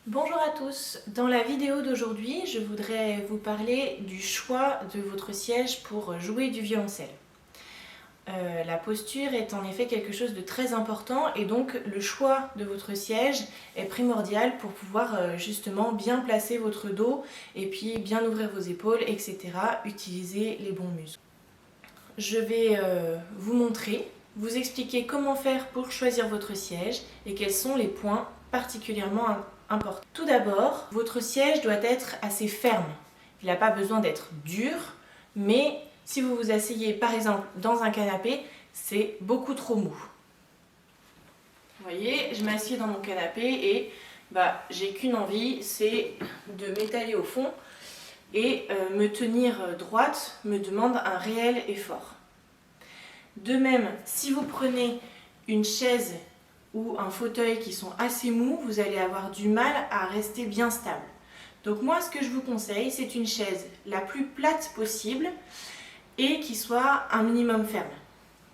Bonjour à tous, dans la vidéo d'aujourd'hui je voudrais vous parler du choix de votre siège pour jouer du violoncelle. La posture est en effet quelque chose de très important et donc le choix de votre siège est primordial pour pouvoir justement bien placer votre dos et puis bien ouvrir vos épaules, etc. Utiliser les bons muscles. Je vais vous montrer, vous expliquer comment faire pour choisir votre siège et quels sont les points particulièrement importants. Tout d'abord, votre siège doit être assez ferme. Il n'a pas besoin d'être dur, mais si vous vous asseyez par exemple dans un canapé, c'est beaucoup trop mou. Vous voyez, je m'assieds dans mon canapé et j'ai qu'une envie, c'est de m'étaler au fond. Et me tenir droite me demande un réel effort. De même, si vous prenez une chaise ou un fauteuil qui sont assez mous, vous allez avoir du mal à rester bien stable. Donc moi, ce que je vous conseille, c'est une chaise la plus plate possible et qui soit un minimum ferme.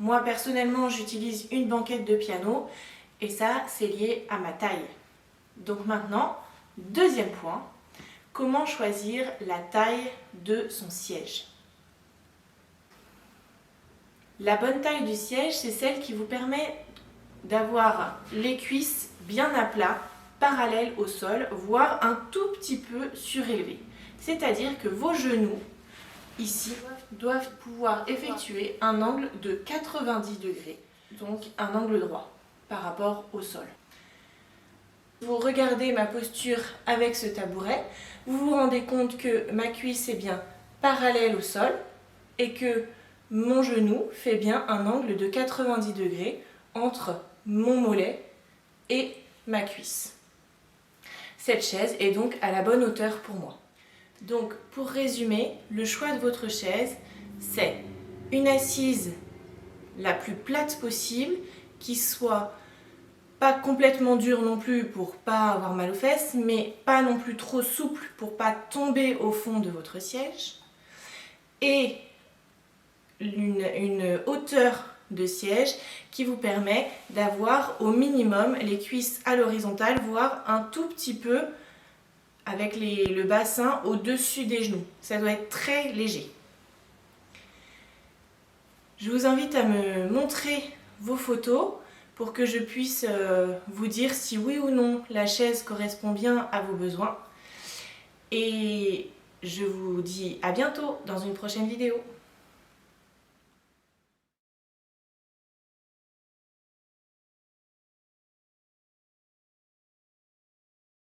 Moi, personnellement, j'utilise une banquette de piano et ça, c'est lié à ma taille. Donc maintenant, deuxième point. Comment choisir la taille de son siège? La bonne taille du siège, c'est celle qui vous permet d'avoir les cuisses bien à plat, parallèles au sol, voire un tout petit peu surélevés. C'est-à-dire que vos genoux, ici, doivent pouvoir effectuer un angle de 90 degrés, donc un angle droit par rapport au sol. Vous regardez ma posture avec ce tabouret, vous vous rendez compte que ma cuisse est bien parallèle au sol et que mon genou fait bien un angle de 90 degrés entre mon mollet et ma cuisse. Cette chaise est donc à la bonne hauteur pour moi. Donc pour résumer, le choix de votre chaise, c'est une assise la plus plate possible qui soit pas complètement dure non plus pour pas avoir mal aux fesses, mais pas non plus trop souple pour pas tomber au fond de votre siège. Et une hauteur de siège qui vous permet d'avoir au minimum les cuisses à l'horizontale, voire un tout petit peu avec le bassin au-dessus des genoux. Ça doit être très léger. Je vous invite à me montrer vos photos pour que je puisse vous dire si oui ou non la chaise correspond bien à vos besoins. Et je vous dis à bientôt dans une prochaine vidéo.